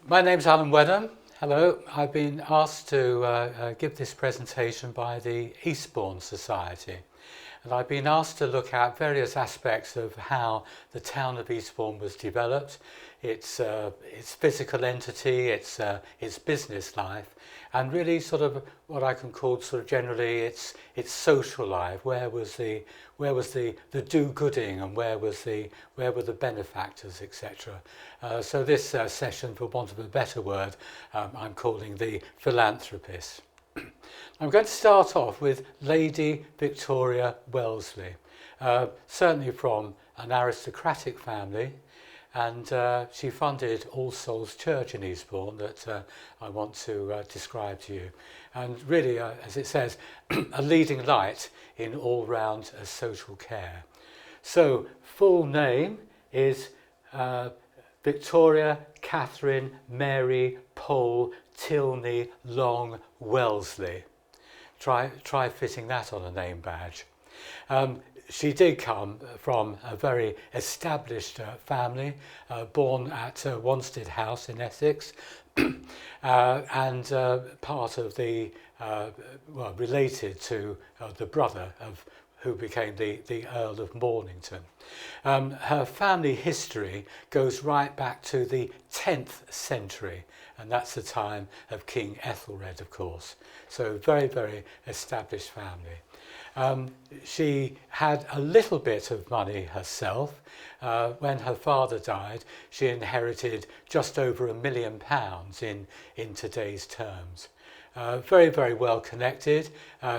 My name's Alan Wenham. Hello. I've been asked to give this presentation by the Eastbourne Society. And I've been asked to look at various aspects of how the town of Eastbourne was developed, its physical entity, its business life, and really sort of what I can call sort of generally its social life. Where was the do-gooding, and where were the benefactors, etc. So this session, for want of a better word, I'm calling the Philanthropists. I'm going to start off with Lady Victoria Wellesley, certainly from an aristocratic family, and she funded All Souls Church in Eastbourne that I want to describe to you. And really, as it says, a leading light in all-round social care. So, full name is Victoria Catherine Mary Pole Tilney Long Wellesley. Try fitting that on a name badge. She did come from a very established family, born at Wanstead House in Essex, and part of the, related to the brother of who became the Earl of Mornington. Her family history goes right back to the 10th century, and that's the time of King Ethelred, of course. So very, very established family. She had a little bit of money herself. When her father died, she inherited just over £1 million in today's terms. Very, very well connected.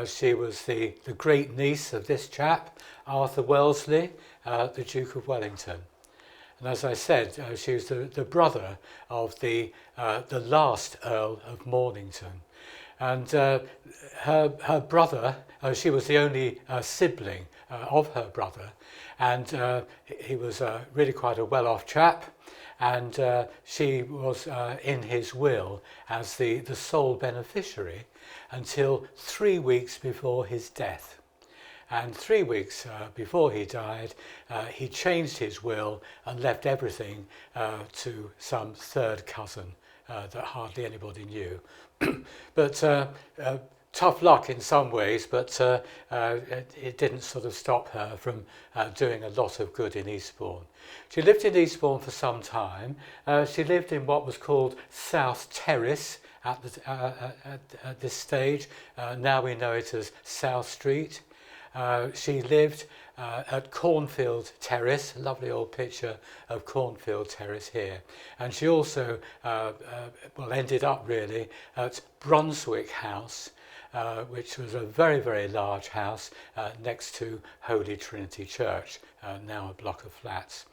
She was the great niece of this chap, Arthur Wellesley, the Duke of Wellington. And as I said, she was the brother of the last Earl of Mornington. And her brother, she was the only sibling of her brother, and he was really quite a well-off chap. And she was in his will as the sole beneficiary until 3 weeks before his death. And 3 weeks before he died, he changed his will and left everything to some third cousin that hardly anybody knew. But tough luck in some ways, but it didn't sort of stop her from doing a lot of good in Eastbourne. She lived in Eastbourne for some time. She lived in what was called South Terrace at this stage. Now we know it as South Street. She lived at Cornfield Terrace, a lovely old picture of Cornfield Terrace here. And she also ended up really at Brunswick House, which was a very, very large house next to Holy Trinity Church, now a block of flats.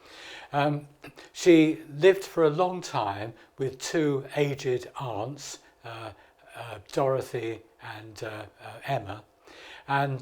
She lived for a long time with two aged aunts, Dorothy and Emma. And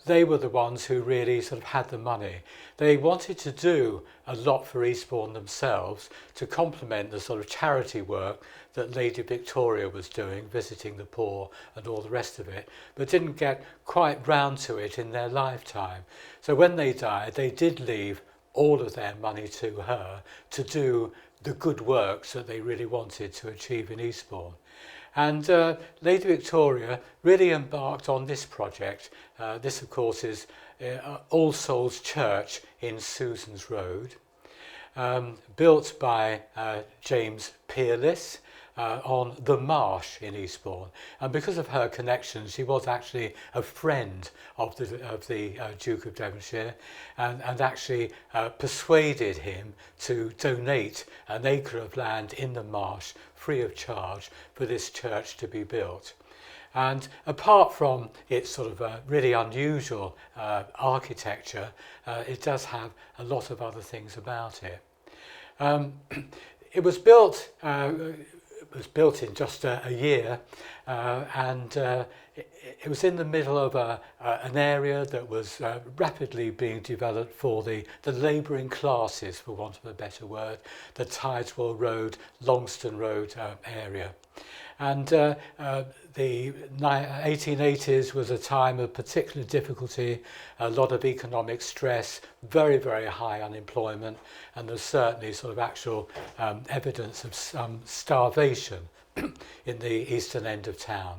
they were the ones who really sort of had the money. They wanted to do a lot for Eastbourne themselves to complement the sort of charity work that Lady Victoria was doing, visiting the poor and all the rest of it, but didn't get quite round to it in their lifetime. So when they died, they did leave all of their money to her to do the good works that they really wanted to achieve in Eastbourne. And Lady Victoria really embarked on this project. This, of course, is All Souls Church in Susan's Road, built by James Peerless on the Marsh in Eastbourne. And because of her connections, she was actually a friend of the Duke of Devonshire, and actually persuaded him to donate an acre of land in the Marsh free of charge for this church to be built. And apart from its sort of really unusual architecture, it does have a lot of other things about it. It was built in just a year, and it was in the middle of an area that was rapidly being developed for the labouring classes, for want of a better word, the Tideswell Road, Longston Road area. And the 1880s was a time of particular difficulty, a lot of economic stress, very, very high unemployment, and there's certainly sort of actual evidence of some starvation in the eastern end of town.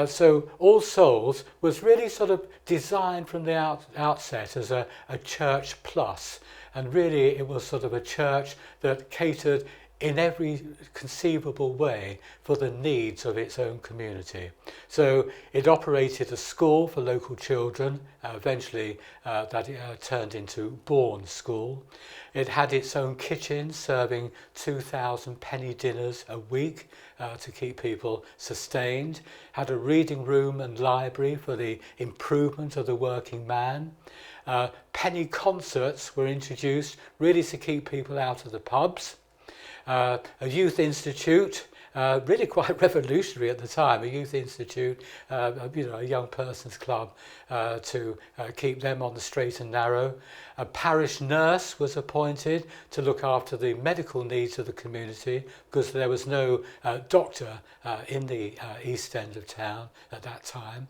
So All Souls was really sort of designed from the outset as a church plus, and really it was sort of a church that catered in every conceivable way for the needs of its own community. So it operated a school for local children, eventually that turned into Bourne School. It had its own kitchen serving 2,000 penny dinners a week to keep people sustained, had a reading room and library for the improvement of the working man. Penny concerts were introduced really to keep people out of the pubs. A youth institute, really quite revolutionary at the time, a youth institute, a young person's club to keep them on the straight and narrow. A parish nurse was appointed to look after the medical needs of the community because there was no doctor in the east end of town at that time.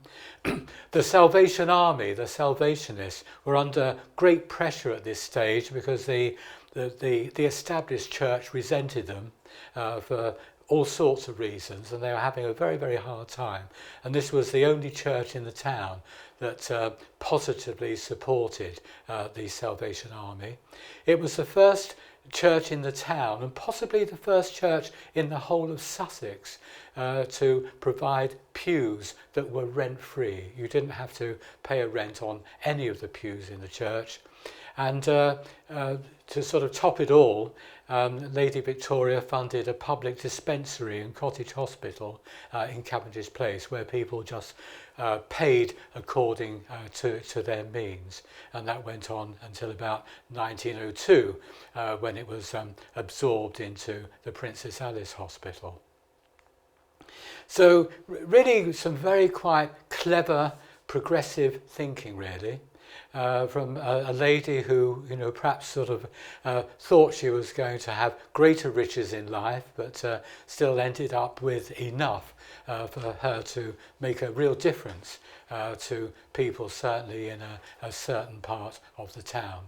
The Salvation Army, the Salvationists, were under great pressure at this stage because the established church resented them for all sorts of reasons, and they were having a very, very hard time. And this was the only church in the town that positively supported the Salvation Army. It was the first church in the town, and possibly the first church in the whole of Sussex, to provide pews that were rent-free. You didn't have to pay a rent on any of the pews in the church. And to sort of top it all, Lady Victoria funded a public dispensary and cottage hospital in Cavendish Place, where people just paid according to their means. And that went on until about 1902, when it was absorbed into the Princess Alice Hospital. So really some very quite clever, progressive thinking, really. From a lady who, perhaps sort of thought she was going to have greater riches in life, but still ended up with enough for her to make a real difference to people, certainly in a certain part of the town.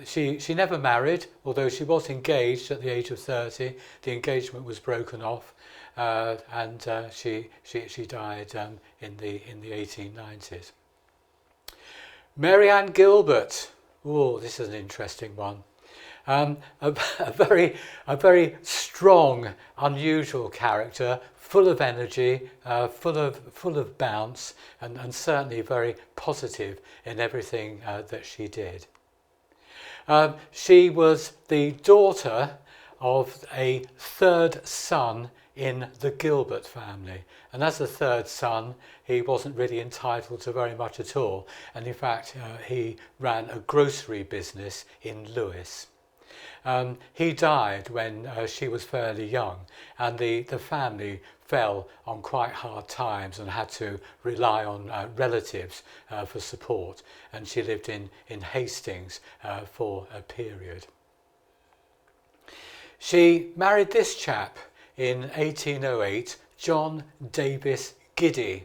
She never married, although she was engaged at the age of 30. The engagement was broken off, and she died in the 1890s. Marianne Gilbert. Oh, this is an interesting one. A very strong, unusual character, full of energy, full of bounce, and certainly very positive in everything that she did. She was the daughter of a third son in the Gilbert family, and as a third son he wasn't really entitled to very much at all, and in fact he ran a grocery business in Lewes. He died when she was fairly young, and the family fell on quite hard times and had to rely on relatives for support, and she lived in Hastings for a period. She married this chap in 1808, John Davis Giddy.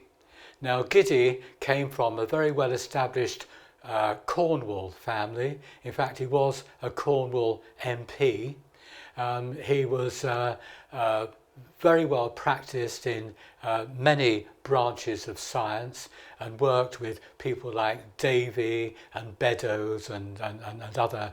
Now Giddy came from a very well established Cornwall family. In fact, he was a Cornwall MP. He was very well practiced in many branches of science and worked with people like Davy and Beddoes and other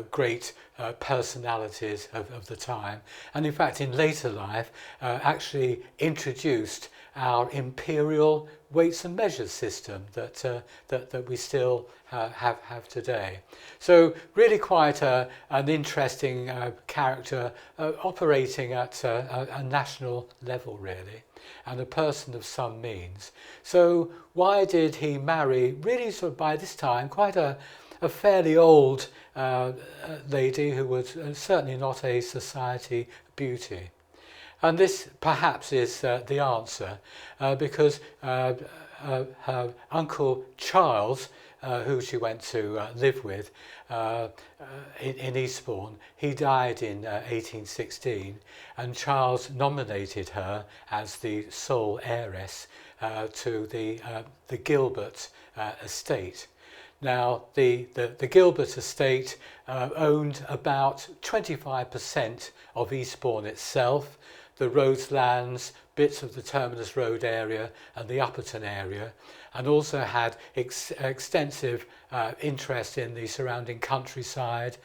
great personalities of the time. And in fact, in later life, actually introduced our imperial weights and measures system that we still have today. So really quite an interesting character, operating at a national level, really, and a person of some means. So why did he marry, really sort of by this time, quite a fairly old lady who was certainly not a society beauty? And this perhaps is the answer, because her uncle Charles who she went to live with in Eastbourne, he died in 1816, and Charles nominated her as the sole heiress to the Gilbert estate. Now, the Gilbert estate owned about 25% of Eastbourne itself, the roadslands, bits of the Terminus Road area and the Upperton area, and also had extensive interest in the surrounding countryside,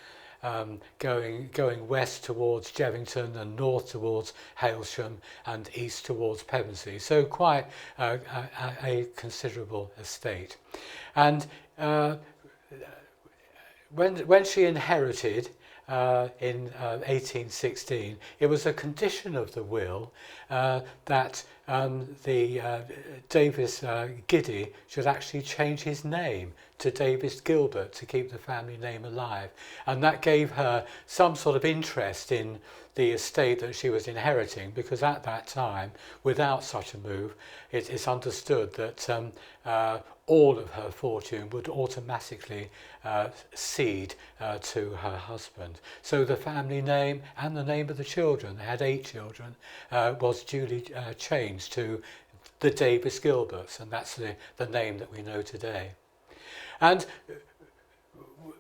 going west towards Jevington and north towards Hailsham and east towards Pevensey. So quite a considerable estate. And when she inherited in 1816, it was a condition of the will that the Davis Giddy should actually change his name to Davis Gilbert to keep the family name alive, and that gave her some sort of interest in the estate that she was inheriting, because at that time, without such a move, it's understood that all of her fortune would automatically cede to her husband. So the family name and the name of the children, they had 8 children, was duly changed to the Davis Gilberts, and that's the name that we know today. And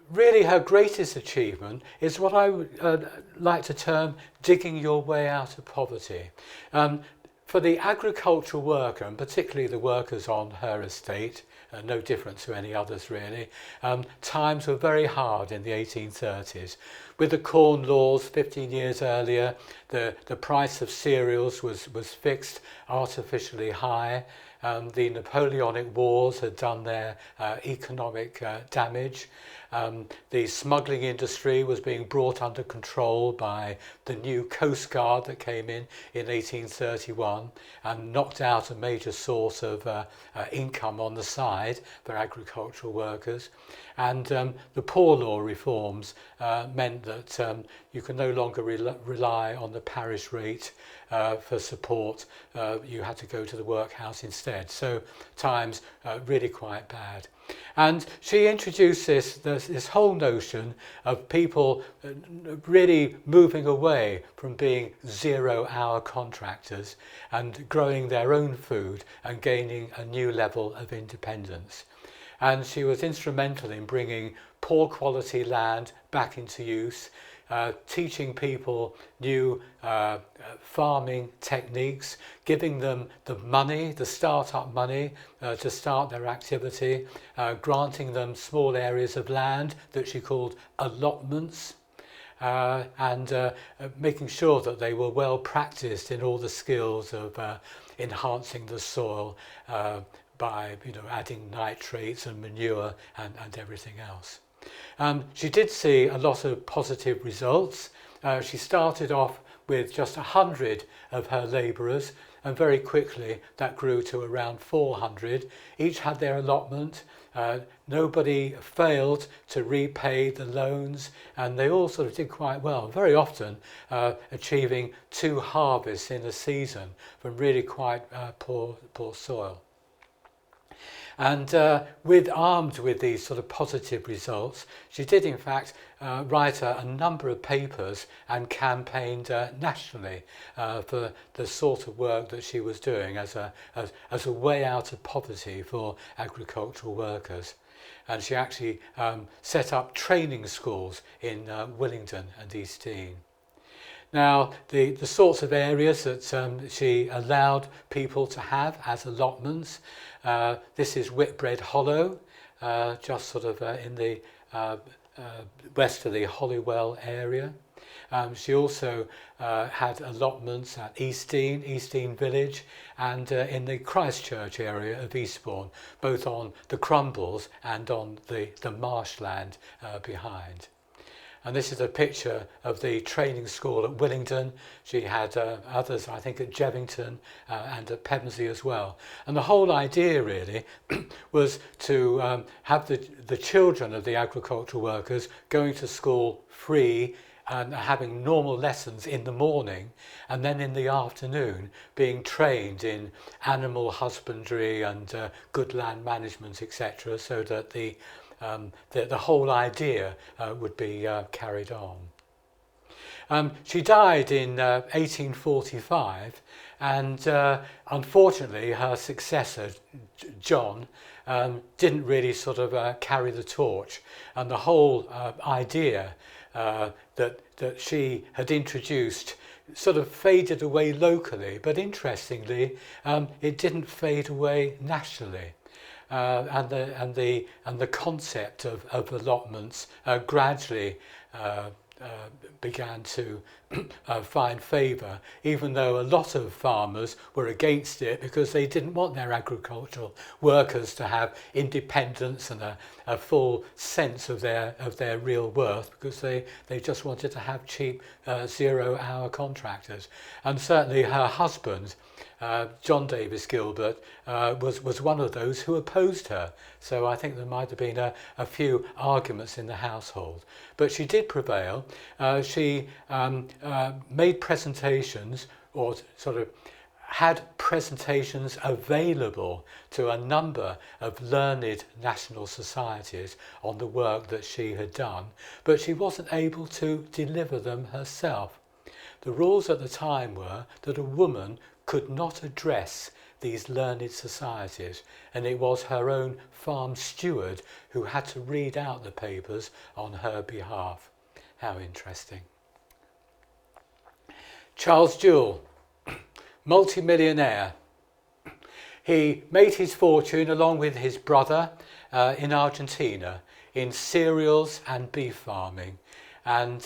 really her greatest achievement is what I would like to term digging your way out of poverty. For the agricultural worker, and particularly the workers on her estate, no different to any others really, times were very hard in the 1830s. With the Corn Laws 15 years earlier, the price of cereals was fixed artificially high. The Napoleonic Wars had done their economic damage. The smuggling industry was being brought under control by the new Coast Guard that came in 1831 and knocked out a major source of income on the side for agricultural workers. And the Poor Law reforms meant that you could no longer rely on the parish rate for support. You had to go to the workhouse instead. So times really quite bad. And she introduced this whole notion of people really moving away from being 0-hour contractors and growing their own food and gaining a new level of independence. And she was instrumental in bringing poor quality land back into use, teaching people new farming techniques, giving them the money, the start-up money to start their activity, granting them small areas of land that she called allotments, and making sure that they were well practiced in all the skills of enhancing the soil by adding nitrates and manure and everything else. She did see a lot of positive results. She started off with just 100 of her labourers, and very quickly that grew to around 400. Each had their allotment. Nobody failed to repay the loans, and they all sort of did quite well, very often achieving 2 harvests in a season from really quite poor soil. And armed with these sort of positive results, she did in fact write a number of papers and campaigned nationally for the sort of work that she was doing as a way out of poverty for agricultural workers. And she actually set up training schools in Willingdon and East Dean. Now, the sorts of areas that she allowed people to have as allotments, this is Whitbread Hollow, just sort of in the west of the Holywell area. She also had allotments at East Dean Village, and in the Christchurch area of Eastbourne, both on the Crumbles and on the marshland behind. And this is a picture of the training school at Willingdon. She had others, I think, at Jevington and at Pevensey as well. And the whole idea really was to have the children of the agricultural workers going to school free and having normal lessons in the morning, and then in the afternoon being trained in animal husbandry and good land management, etc., so that the whole idea would be carried on. She died in 1845, and unfortunately her successor, John, didn't really sort of carry the torch, and the whole idea that she had introduced sort of faded away locally, but interestingly, it didn't fade away nationally. And the concept of allotments gradually began to find favour, even though a lot of farmers were against it because they didn't want their agricultural workers to have independence and a full sense of their real worth, because they just wanted to have cheap 0-hour contractors. And certainly her husband, John Davis Gilbert, was one of those who opposed her. So I think there might have been a few arguments in the household. But she did prevail. She made presentations, or sort of had presentations available to a number of learned national societies on the work that she had done, but she wasn't able to deliver them herself. The rules at the time were that a woman could not address these learned societies, and it was her own farm steward who had to read out the papers on her behalf. How interesting. Charles Jewell, multi-millionaire. He made his fortune along with his brother in Argentina in cereals and beef farming, and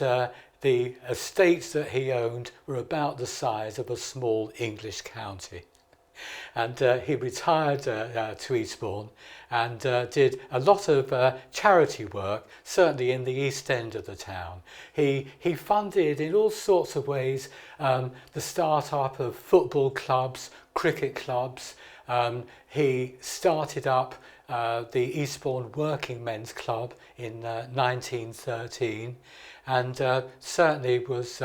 the estates that he owned were about the size of a small English county. And he retired to Eastbourne and did a lot of charity work, certainly in the East End of the town. He funded in all sorts of ways the start-up of football clubs, cricket clubs. He started up the Eastbourne Working Men's Club in 1913, and certainly was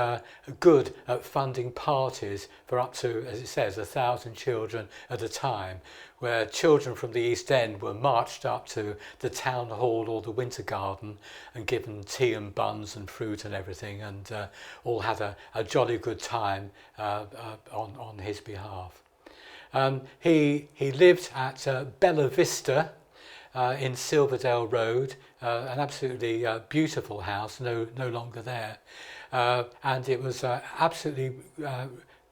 good at funding parties for up to, as it says, 1,000 children at a time, where children from the East End were marched up to the town hall or the Winter Garden and given tea and buns and fruit and everything, and all had a jolly good time on his behalf. He lived at Bella Vista in Silverdale Road, an absolutely beautiful house, no longer there, and it was absolutely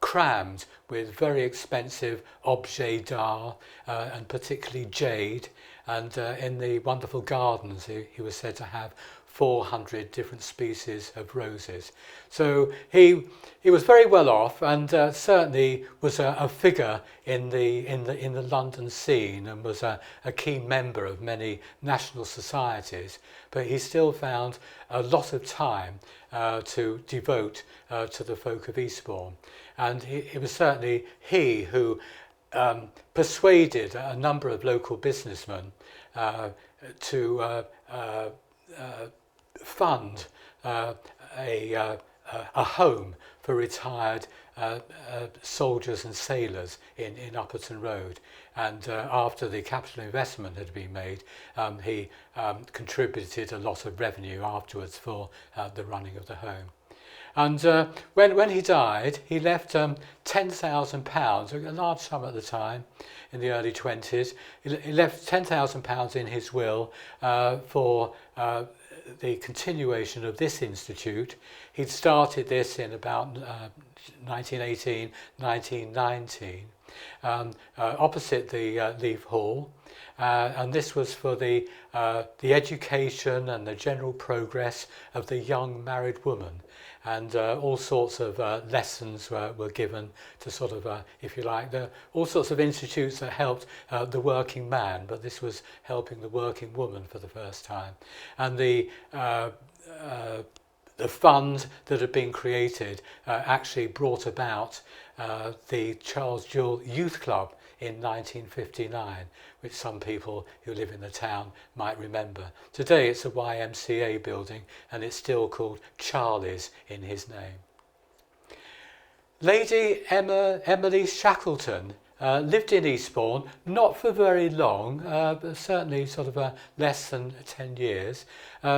crammed with very expensive objets d'art and particularly jade, and in the wonderful gardens he was said to have 400 different species of roses. So he was very well off, and certainly was a figure in the London scene, and was a key member of many national societies. But he still found a lot of time to devote to the folk of Eastbourne, and it was certainly he who persuaded a number of local businessmen to fund a home for retired soldiers and sailors in Upperton Road. And after the capital investment had been made, he contributed a lot of revenue afterwards for the running of the home. And when he died, he left £10,000, a large sum at the time, in the early 20s. He left £10,000 in his will for the continuation of this institute. He'd started this in about 1918, 1919, opposite the Leaf Hall. And this was for the education and the general progress of the young married woman. And all sorts of lessons were given to sort of, if you like, all sorts of institutes that helped the working man, but this was helping the working woman for the first time. And the fund that had been created actually brought about the Charles Jewell Youth Club in 1959, which some people who live in the town might remember. Today it's a YMCA building and it's still called Charlie's in his name. Lady Emily Shackleton lived in Eastbourne, not for very long, but certainly sort of less than 10 years.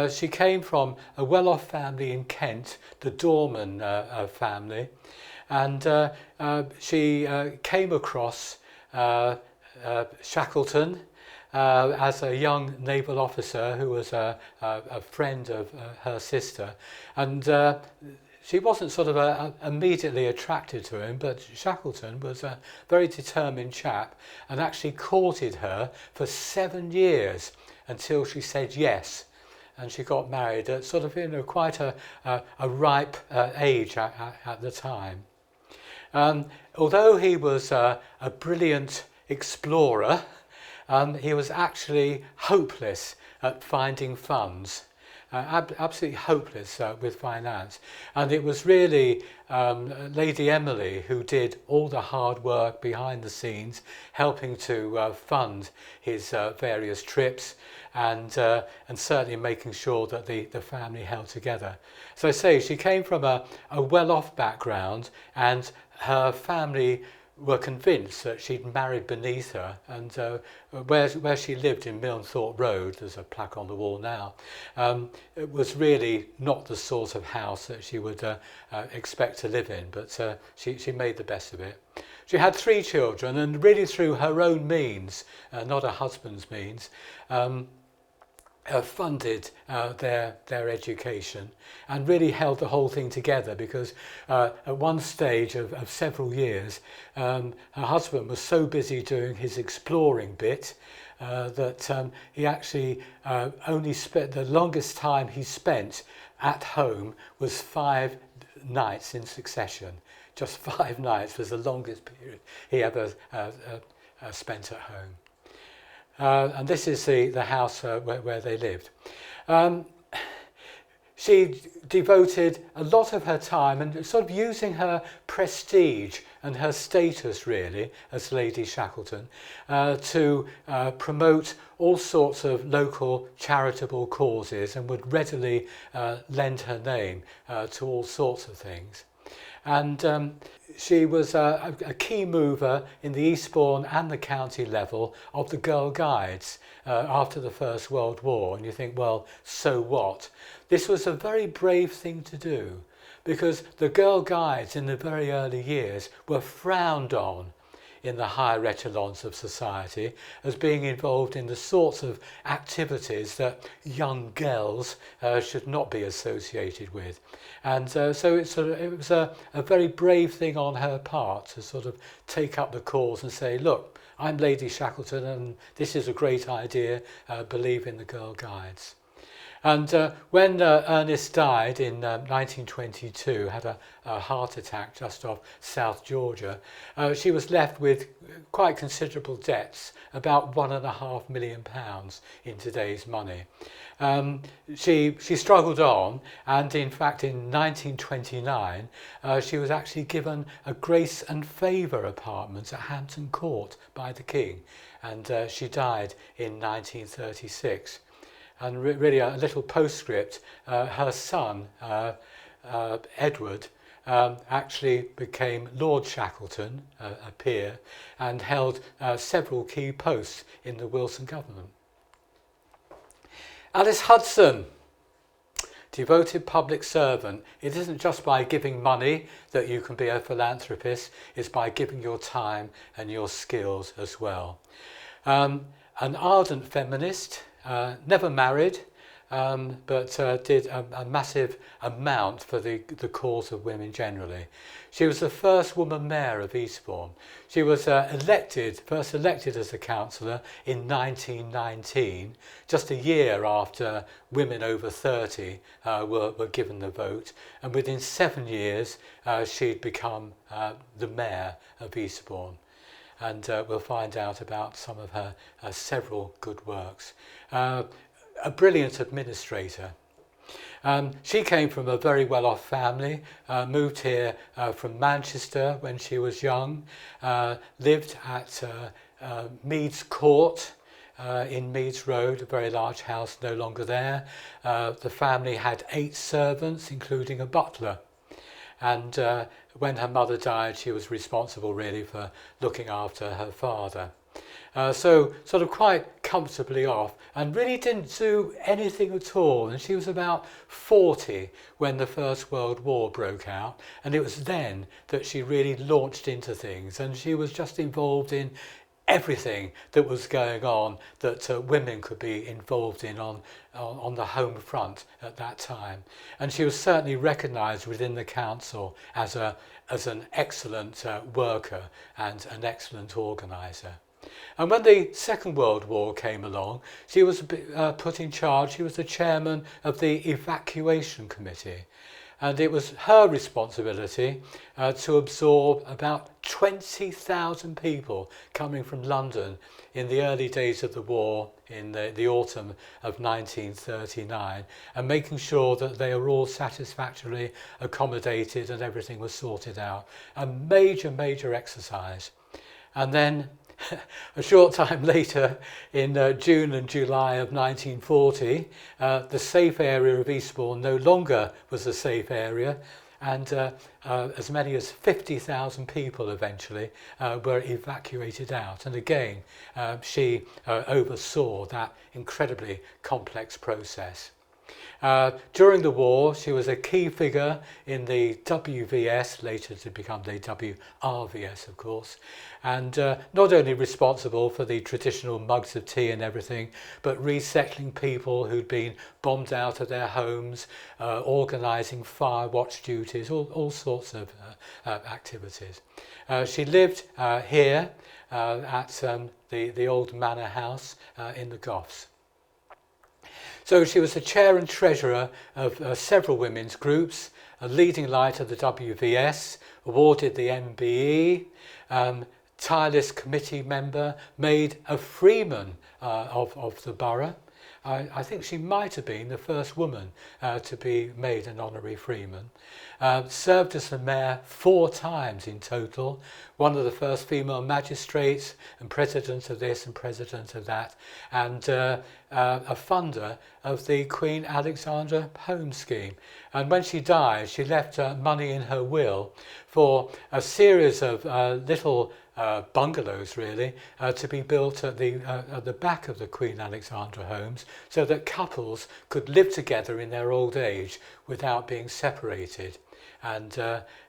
She came from a well-off family in Kent, the Dorman family, and she came across Shackleton as a young naval officer who was a friend of her sister, and she wasn't sort of immediately attracted to him, but Shackleton was a very determined chap and actually courted her for 7 years until she said yes. And she got married at sort of, quite a ripe age at the time. Although he was a brilliant explorer, he was actually hopeless at finding funds. Absolutely hopeless with finance, and it was really Lady Emily who did all the hard work behind the scenes, helping to fund his various trips, and certainly making sure that the family held together. So I say she came from a well-off background, and her family were convinced that she'd married beneath her, and where she lived in Milnthorpe Road, there's a plaque on the wall now, it was really not the sort of house that she would expect to live in, but she made the best of it. She had 3 children, and really through her own means, not her husband's means, funded their education and really held the whole thing together, because at one stage of several years her husband was so busy doing his exploring bit that he actually only spent the longest time he spent at home was 5 nights in succession. Just 5 nights was the longest period he ever spent at home. And this is the house where they lived. She devoted a lot of her time and sort of using her prestige and her status really as Lady Shackleton to promote all sorts of local charitable causes, and would readily lend her name to all sorts of things. And she was a key mover in the Eastbourne and the county level of the Girl Guides after the First World War. And you think, well, so what? This was a very brave thing to do, because the Girl Guides in the very early years were frowned on in the higher echelons of society as being involved in the sorts of activities that young girls should not be associated with. And so it was a very brave thing on her part to sort of take up the cause and say, look, I'm Lady Shackleton and this is a great idea, believe in the Girl Guides. And when Ernest died in 1922, had a heart attack just off South Georgia, she was left with quite considerable debts, about £1.5 million in today's money. She struggled on, and in fact in 1929 she was actually given a grace and favour apartment at Hampton Court by the King, and she died in 1936. And really a little postscript, her son, Edward, actually became Lord Shackleton, a peer, and held several key posts in the Wilson government. Alice Hudson, devoted public servant. It isn't just by giving money that you can be a philanthropist, it's by giving your time and your skills as well. An ardent feminist, never married, but did a massive amount for the cause of women generally. She was the first woman mayor of Eastbourne. She was first elected as a councillor in 1919, just a year after women over 30 were given the vote, and within 7 years she'd become the mayor of Eastbourne. And we'll find out about some of her several good works. A brilliant administrator. She came from a very well-off family, moved here from Manchester when she was young, lived at Meads Court in Meads Road, a very large house no longer there. The family had 8 servants, including a butler. And when her mother died, she was responsible really for looking after her father. So sort of quite comfortably off, and really didn't do anything at all. And she was about 40 when the First World War broke out, and it was then that she really launched into things, and she was just involved in everything that was going on that women could be involved in on the home front at that time. And she was certainly recognised within the council as an excellent worker and an excellent organiser. And when the Second World War came along, she was put in charge. She was the chairman of the evacuation committee. And it was her responsibility to absorb about 20,000 people coming from London in the early days of the war in the autumn of 1939, and making sure that they were all satisfactorily accommodated and everything was sorted out. A major, major exercise. And then a short time later, in June and July of 1940, the safe area of Eastbourne no longer was a safe area, and as many as 50,000 people eventually were evacuated out. And again, she oversaw that incredibly complex process. During the war, she was a key figure in the WVS, later to become the WRVS, of course, and not only responsible for the traditional mugs of tea and everything, but resettling people who'd been bombed out of their homes, organising fire watch duties, all sorts of activities. She lived here at the old manor house in the Goffs. So she was the chair and treasurer of several women's groups, a leading light of the WVS, awarded the MBE, tireless committee member, made a freeman of the borough. I think she might have been the first woman to be made an honorary freeman. Served as the mayor 4 times in total, one of the first female magistrates, and president of this and president of that, and a funder of the Queen Alexandra Home Scheme. And when she died, she left money in her will for a series of little bungalows, really, to be built at the back of the Queen Alexandra homes, so that couples could live together in their old age without being separated. And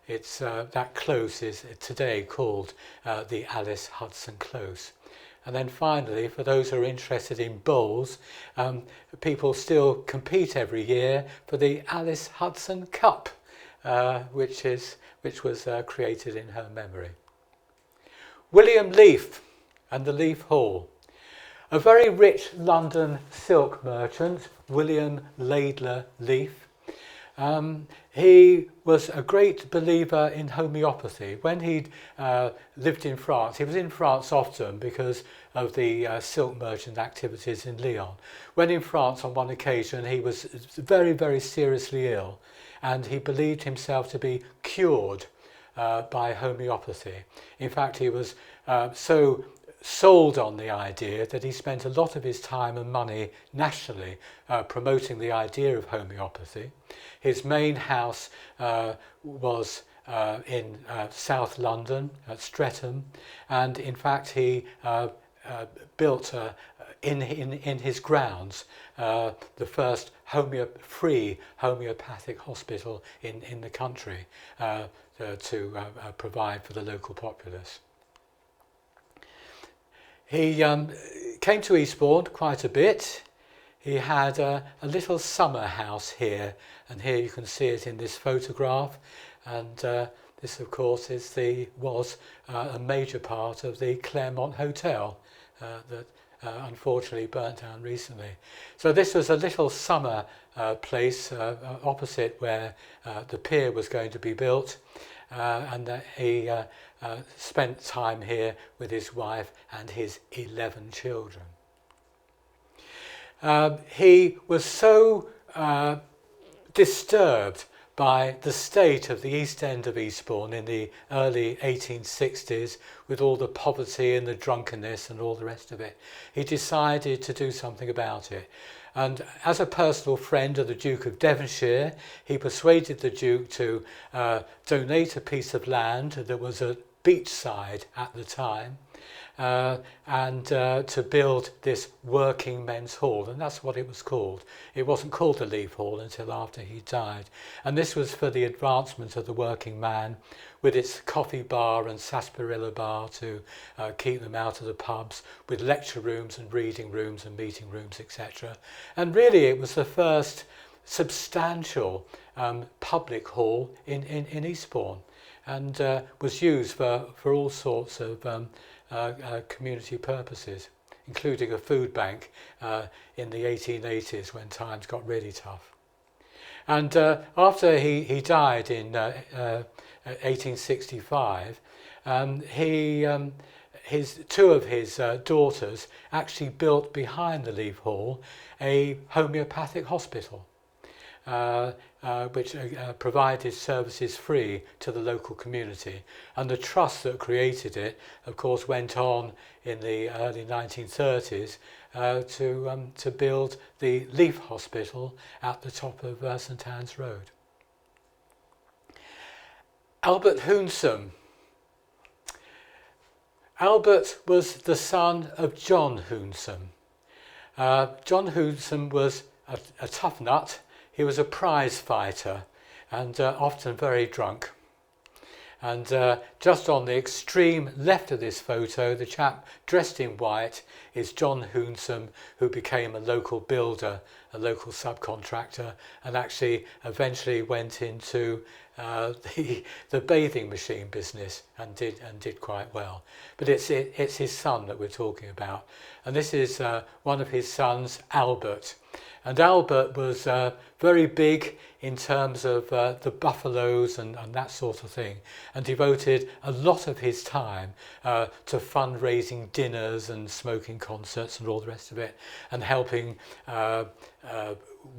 it's that close is today called the Alice Hudson Close. And then finally, for those who are interested in bowls, people still compete every year for the Alice Hudson Cup, which was created in her memory. William Leaf and the Leaf Hall. A very rich London silk merchant, William Laidler Leaf. He was a great believer in homeopathy. When he lived in France, he was in France often because of the silk merchant activities in Lyon. When in France on one occasion, he was very, very seriously ill, and he believed himself to be cured by homeopathy. In fact, he was so sold on the idea that he spent a lot of his time and money nationally promoting the idea of homeopathy. His main house was in South London at Streatham, and in fact he built in his grounds the first free homeopathic hospital in the country to provide for the local populace. He came to Eastbourne quite a bit. He had a little summer house here, and here you can see it in this photograph. And this, of course, was a major part of the Claremont Hotel that unfortunately burnt down recently. So this was a little summer place opposite where the pier was going to be built, and he spent time here with his wife and his 11 children. He was so disturbed by the state of the East End of Eastbourne in the early 1860s, with all the poverty and the drunkenness and all the rest of it. He decided to do something about it. And as a personal friend of the Duke of Devonshire, he persuaded the Duke to donate a piece of land that was at beachside at the time, and to build this working men's hall, and that's what it was called. It wasn't called the Leaf Hall until after he died, and this was for the advancement of the working man, with its coffee bar and sarsaparilla bar to keep them out of the pubs, with lecture rooms and reading rooms and meeting rooms, etc. And really it was the first substantial public hall in Eastbourne, and was used for all sorts of community purposes, including a food bank in the 1880s when times got really tough. And after he died in 1865, two of his daughters actually built behind the Leaf Hall a homeopathic hospital, which provided services free to the local community. And the trust that created it, of course, went on in the early 1930s to build the Leaf Hospital at the top of St Anne's Road. Albert Hunson. Albert was the son of John Hunson. John Hunson was a tough nut. He was a prize fighter and often very drunk. And just on the extreme left of this photo, the chap dressed in white is John Hunson, who became a local builder, a local subcontractor, and actually eventually went into the bathing machine business and did quite well. But it's his son that we're talking about, and this is one of his sons, Albert. And Albert was very big in terms of the buffaloes and that sort of thing, and devoted a lot of his time to fundraising dinners and smoking concerts and all the rest of it, and helping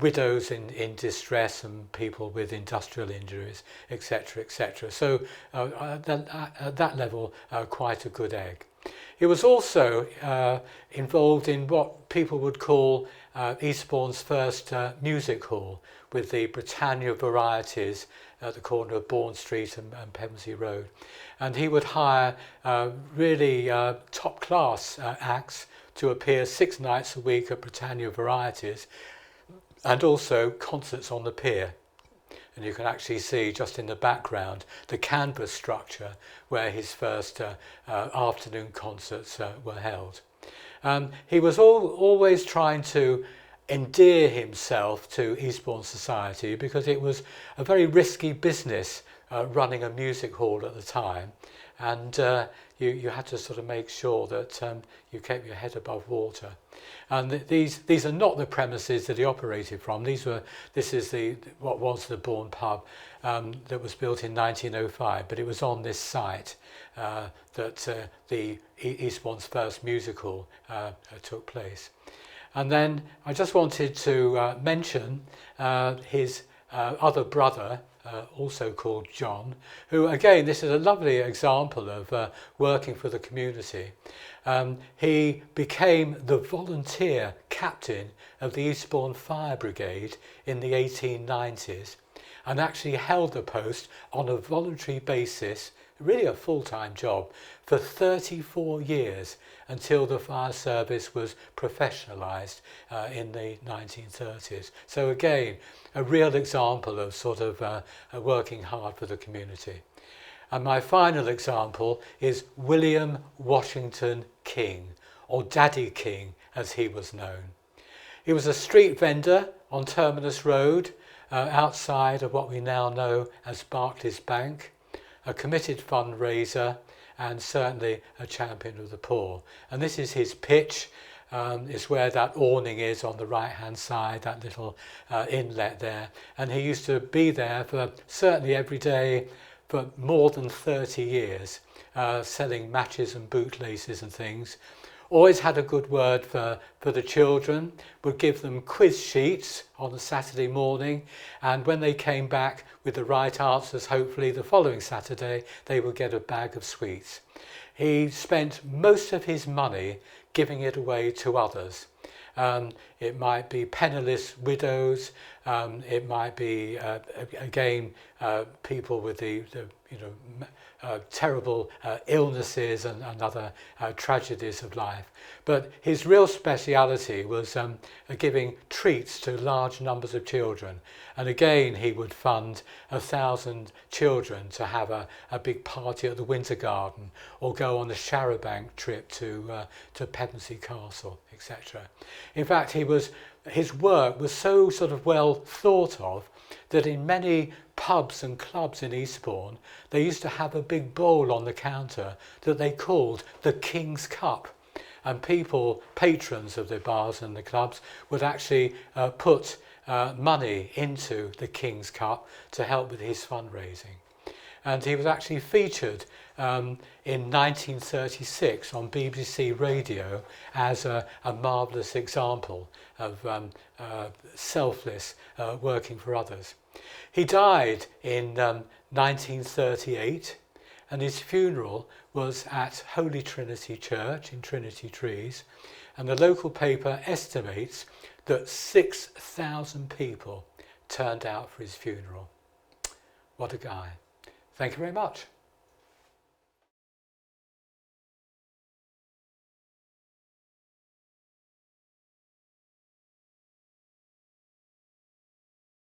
widows in distress and people with industrial injuries, etc., etc. So at that level, quite a good egg. He was also involved in what people would call Eastbourne's first music hall, with the Britannia Varieties at the corner of Bourne Street and Pevensey Road. And he would hire really top-class acts to appear 6 nights a week at Britannia Varieties, and also concerts on the pier. And you can actually see just in the background the canvas structure where his first afternoon concerts were held. He was always trying to endear himself to Eastbourne Society, because it was a very risky business running a music hall at the time, and you had to sort of make sure that you kept your head above water. And these are not the premises that he operated from. This is what was the Bourne pub that was built in 1905, but it was on this site that the Eastbourne's first music hall took place. And then I just wanted to mention his other brother, also called John, who, again, this is a lovely example of working for the community. He became the volunteer captain of the Eastbourne Fire Brigade in the 1890s, and actually held the post on a voluntary basis, really a full-time job, for 34 years, until the fire service was professionalised in the 1930s. So again, a real example of sort of working hard for the community. And my final example is William Washington King, or Daddy King as he was known. He was a street vendor on Terminus Road, outside of what we now know as Barclays Bank, a committed fundraiser, and certainly a champion of the poor. And this is his pitch. Is where that awning is on the right hand side, that little inlet there. And he used to be there for certainly every day for more than 30 years, selling matches and bootlaces and things. Always had a good word for the children, would give them quiz sheets on a Saturday morning, and when they came back with the right answers, hopefully the following Saturday, they would get a bag of sweets. He spent most of his money giving it away to others. It might be penniless widows, it might be again people with the terrible illnesses and other tragedies of life. But his real speciality was giving treats to large numbers of children. And again, he would fund 1,000 children to have a big party at the Winter Garden, or go on a charabanc trip to Pevensey Castle, etc. In fact, his work was so sort of well thought of that in many pubs and clubs in Eastbourne, they used to have a big bowl on the counter that they called the King's Cup. And people, patrons of the bars and the clubs, would actually put money into the King's Cup to help with his fundraising. And he was actually featured in 1936 on BBC Radio as a marvellous example of selfless working for others. He died in 1938, and his funeral was at Holy Trinity Church in Trinity Trees, and the local paper estimates that 6,000 people turned out for his funeral. What a guy. Thank you very much.